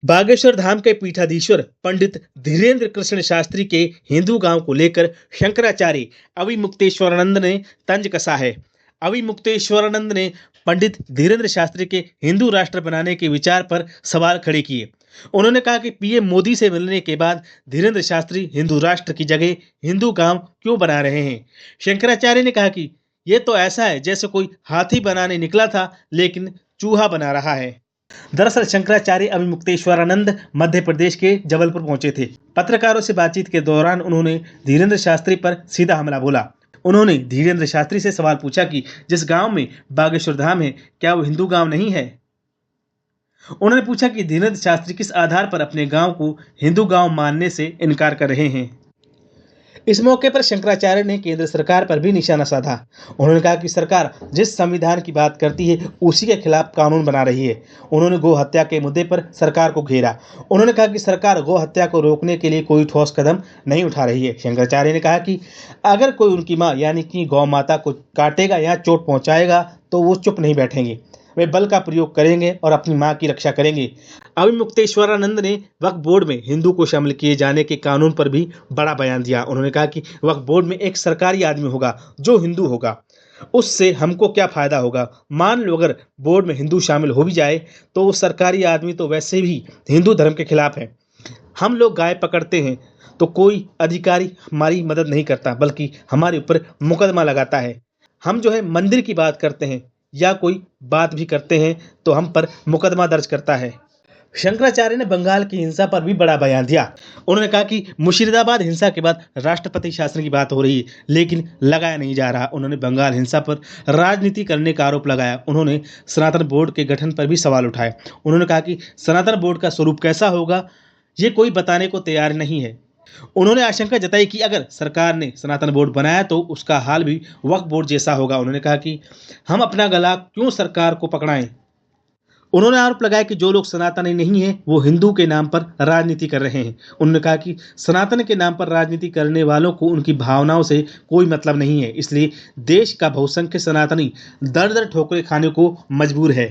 बागेश्वर धाम के पीठाधीश्वर पंडित धीरेन्द्र कृष्ण शास्त्री के हिंदू गांव को लेकर शंकराचार्य अविमुक्तेश्वरानंद ने तंज कसा है। अविमुक्तेश्वरानंद ने पंडित धीरेन्द्र शास्त्री के हिंदू राष्ट्र बनाने के विचार पर सवाल खड़े किए। उन्होंने कहा कि पीएम मोदी से मिलने के बाद धीरेन्द्र शास्त्री हिंदू राष्ट्र की जगह हिंदू गांव क्यों बना रहे हैं। शंकराचार्य ने कहा कि ये तो ऐसा है जैसे कोई हाथी बनाने निकला था लेकिन चूहा बना रहा है। दरअसल शंकराचार्य अविमुक्तेश्वरानंद मध्य प्रदेश के जबलपुर पहुंचे थे। पत्रकारों से बातचीत के दौरान उन्होंने धीरेन्द्र शास्त्री पर सीधा हमला बोला। उन्होंने धीरेन्द्र शास्त्री से सवाल पूछा कि जिस गांव में बागेश्वर धाम है क्या वो हिंदू गांव नहीं है। उन्होंने पूछा कि धीरेन्द्र शास्त्री किस आधार पर अपने गांव को हिंदू गांव मानने से इनकार कर रहे हैं। इस मौके पर शंकराचार्य ने केंद्र सरकार पर भी निशाना साधा। उन्होंने कहा कि सरकार जिस संविधान की बात करती है उसी के खिलाफ कानून बना रही है। उन्होंने गौ हत्या के मुद्दे पर सरकार को घेरा। उन्होंने कहा कि सरकार गौ हत्या को रोकने के लिए कोई ठोस कदम नहीं उठा रही है। शंकराचार्य ने कहा कि अगर कोई उनकी माँ यानी कि गौ माता को काटेगा या चोट पहुंचाएगा तो वो चुप नहीं बैठेंगे, वे बल का प्रयोग करेंगे और अपनी मां की रक्षा करेंगे। अविमुक्तेश्वरानंद ने वक्फ बोर्ड में हिंदू को शामिल किए जाने के कानून पर भी बड़ा बयान दिया। उन्होंने कहा कि वक्फ बोर्ड में एक सरकारी आदमी होगा जो हिंदू होगा, उससे हमको क्या फायदा होगा। मान लो अगर बोर्ड में हिंदू शामिल हो भी जाए तो वो सरकारी आदमी तो वैसे भी हिंदू धर्म के खिलाफ है। हम लोग गाय पकड़ते हैं तो कोई अधिकारी हमारी मदद नहीं करता बल्कि हमारे ऊपर मुकदमा लगाता है। हम जो है मंदिर की बात करते हैं या कोई बात भी करते हैं तो हम पर मुकदमा दर्ज करता है। शंकराचार्य ने बंगाल की हिंसा पर भी बड़ा बयान दिया। उन्होंने कहा कि मुर्शिदाबाद हिंसा के बाद राष्ट्रपति शासन की बात हो रही है लेकिन लगाया नहीं जा रहा। उन्होंने बंगाल हिंसा पर राजनीति करने का आरोप लगाया। उन्होंने सनातन बोर्ड के गठन पर भी सवाल उठाए। उन्होंने कहा कि सनातन बोर्ड का स्वरूप कैसा होगा ये कोई बताने को तैयार नहीं है। उन्होंने आशंका जताई कि अगर सरकार ने सनातन बोर्ड बनाया तो उसका हाल भी वक्फ बोर्ड जैसा होगा। उन्होंने कहा कि हम अपना गला क्यों सरकार को पकड़ाएं। उन्होंने आरोप लगाया कि जो लोग सनातनी नहीं है वो हिंदू के नाम पर राजनीति कर रहे हैं। उन्होंने कहा कि सनातन के नाम पर राजनीति करने वालों को उनकी भावनाओं से कोई मतलब नहीं है, इसलिए देश का बहुसंख्य सनातनी दर दर ठोकरें खाने को मजबूर है।